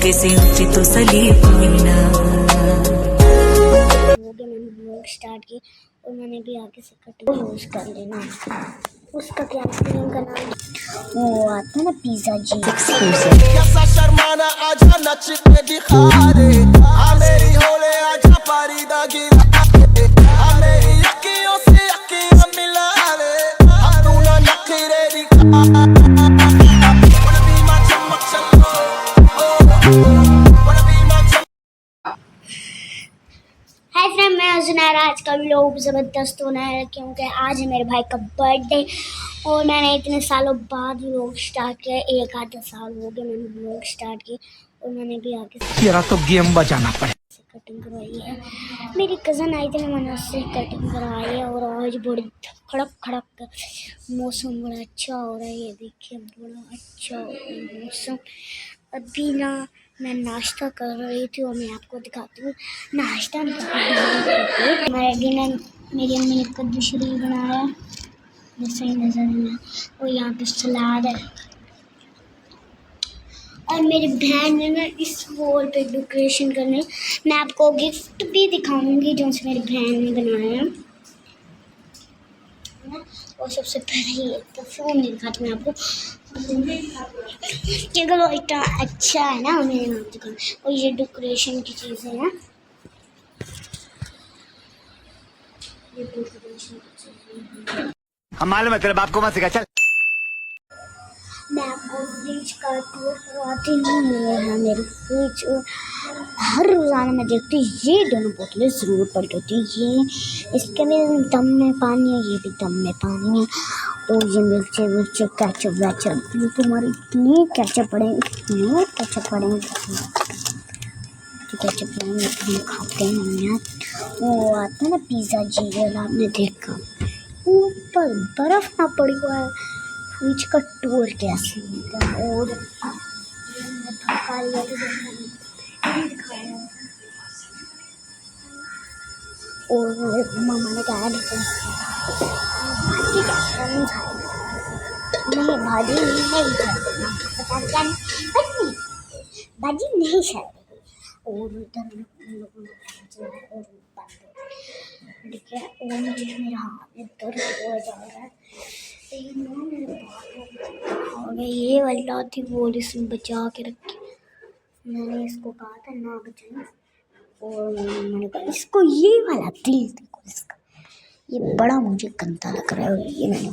कैसे ऊंची तो सलीब मीना। मैंने ब्लॉग स्टार्ट की और मैंने भी आगे से कटिंग यूज कर लेना। उसका क्या क्रीम का नाम वो आता है ना, पिज्जा जी। कैसा शर्माना, आजा नच के दिखा दे, आ मेरी होले आजा पारीदा गिरा दे, आ मेरी अखियों से अखियां मिला दे, तू ना नखरे दिखा। हाय फ्रेंड, मैं जुनैर। आज का व्लॉग ज़बरदस्त होना है क्योंकि आज है मेरे भाई का बर्थडे और मैंने इतने सालों बाद व्लॉग स्टार्ट किया। एक आधा साल हो गया मैंने व्लॉग स्टार्ट की और मैंने भी आगे तेरा तो गेम बजाना पड़े। कटिंग करवाई है। मेरी कज़न आई थी, मैंने उससे कटिंग करवाई है और आज बड़ी खड़क खड़क मौसम बड़ा अच्छा हो रहा है। ये देखिए बड़ा अच्छा हो रहा है मौसम। अभी ना मैं नाश्ता कर रही थी और मैं आपको दिखाती हूँ नाश्ता नहीं करती। हमारे डिनर मेरी अम्मी ने कद्दू शरीर बनाया है, जैसे ही नजर में, और यहाँ पे सलाद है। और मेरी बहन ने ना इस वॉल पे डेकोरेशन करने, मैं आपको गिफ्ट भी दिखाऊंगी जो मेरी बहन ने बनाया है। और सबसे पहले ये परफ्यूम दिखाती हूँ आपको, चलो इतना अच्छा है ना मेरे नाम दुकान। और ये डेकोरेशन की चीज़ें हैं, ये डेकोरेशन की चीज़ें हैं। हम मालूम है तेरे बाप को मत सिखा, चल। मैं आपको फ्रिज का टूर करवाती हूँ। ये है मेरी फ्रिज, हर रोज़ाना मैं देखती हूँ ये दोनों बोतलें ज़रूर पलटती। ये इसके में दम में पानी है, ये भी दम में पानी है। और ये मिर्चे मिर्चे कैचअप वैचअप, ये तुम्हारे इतने कैचअप पड़ेंगे, इतने कैचअप पड़ेंगे, कैचअप पड़ेंगे, इतने खाते हैं यार। वो आता है ना पिज़्ज़ा जी वाला, आपने देखा ऊपर बर्फ़ ना पड़ी हुआ है। फ्रिज का टूर कैसे होता है और मामा ने कहा भाजी नहीं खाएगी। और उधर देखिए और मुझे मेरा हाथ में दर्द हो जा रहा है। और ये वाला थी वो इसमें बचा के रखी, मैंने इसको कहा था ना बचाना। और मैंने कहा इसको ये वाला दिल देखो इसका, ये बड़ा मुझे गंदा लग रहा है। और ये मैंने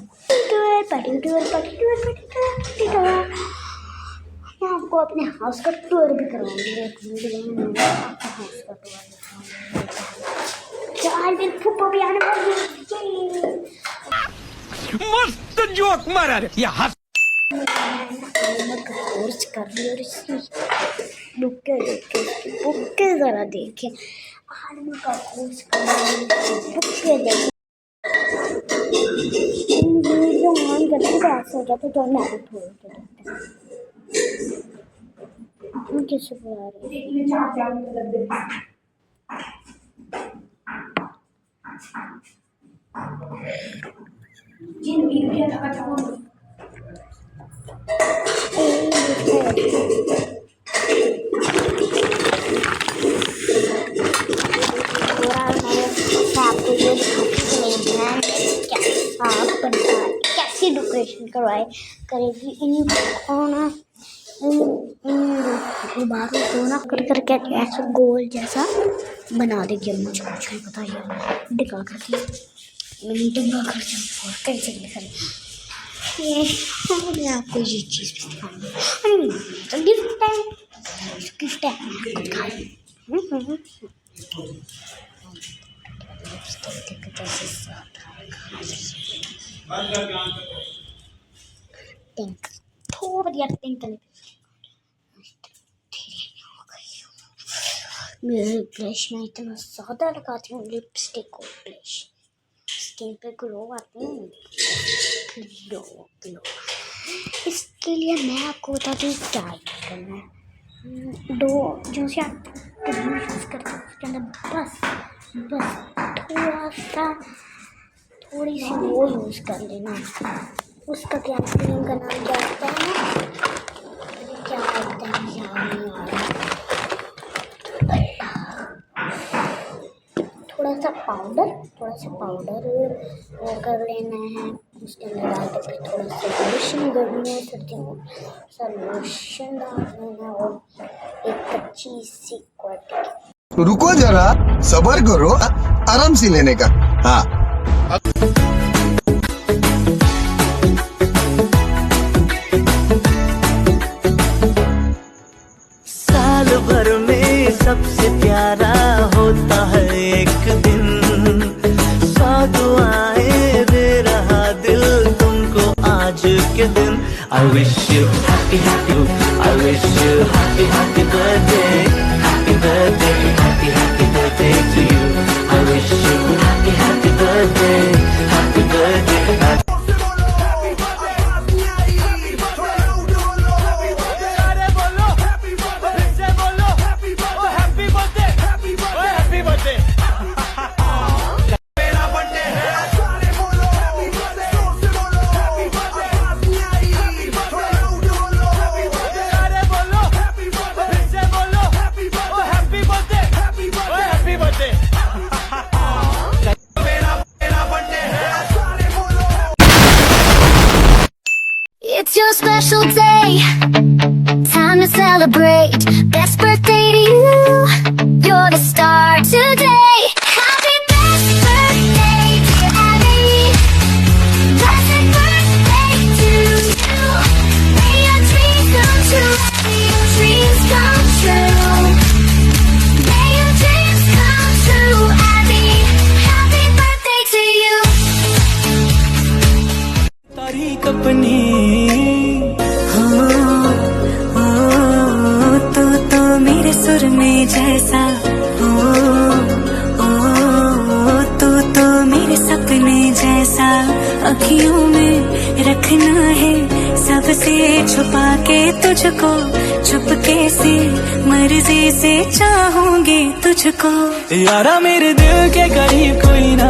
मैं आपको अपने हाउस का टूर भी करवाऊंगी एक वीडियो में। मैं आपका हाउस का टूर भी आने वाली है। मस्त जोक मारा रे ये हंस। कोर्स कर रही और इसकी बुक्के जरा देखे, आर्मी का कोर्स कर रही, बुक्के देखे। वीडियो ऑन करके ऐसा हो जाता तो मैं थोड़ा कैसे बुला रही कैसी डेकोरेशन करवाए करेगी इनको ना, गुब्बारों को ना कर करके ऐसा गोल जैसा बना देगी। मुझे कुछ नहीं पता, ये डिगा करती मैंने डिगा कर और कैसे लिखा ये। मैं आपको ये चीज़ दिखाऊंगी, तो गिफ्ट है, गिफ्ट है आपको दिखाई। पिंक थोड़ा बढ़िया पिंक कलर। मेरे ब्लश में इतना ज़्यादा लगाती हूँ लिपस्टिक और ब्लश, स्किन पे ग्लो आते हैं, ग्लो। इसके लिए मैं आपको बताती हूँ क्या करना है। दो जो से आप यूज़ करते हैं उसके अंदर बस थोड़ी सी वो यूज़ कर लेना। उसका क्या क्रीम का नाम क्या होता है, क्या होता है याद नहीं आ रहा। सा पाउडर वो कर लेना है। उसके अंदर डाल के फिर थोड़ा सा लोशन, गर्मियों सर्दियों सा लोशन डाल देना और एक कच्ची सी क्वार्टर। रुको जरा, सबर करो, आराम से लेने का। हाँ, साल भर में सबसे प्यारा होता है एक दिन, 100 दुआएं दे रहा दिल तुमको आज के दिन। I wish you happy happy, I wish you happy happy birthday, happy birthday, happy happy birthday to you. I wish you happy happy birthday, happy birthday, happy It's your special day, time to celebrate. Best birthday to you, you're the star today. Happy best birthday, dear Abby. Blessed birthday to you. May your dreams come true, may your dreams come true. May your dreams come true, Abby. Happy birthday to you. तारीख अपनी तो मेरे सुर में जैसा तो मेरे सपने जैसा अखियों में रखना है, सबसे छुपा के तुझको, चुपके से मर्जी से चाहूंगी तुझको। यारा मेरे दिल के करीब कोई ना,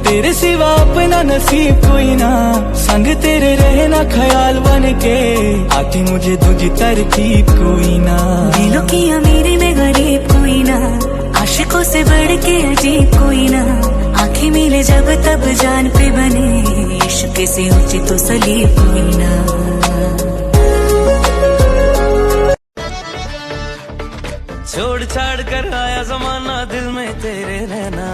तेरे सिवा अपना नसीब कोई ना, संग तेरे रहना ख्याल बन के, आती मुझे तुझी तरकीब कोई ना। दिलों की अमीरी में गरीब कोई ना, आशिकों से बढ़ के अजीब कोई ना, आंखें मिले जब तब जान पे बने, इश्क से ऊंची तो सलीब कोई ना। छोड़ छाड़ कर आया जमाना दिल में तेरे रहना,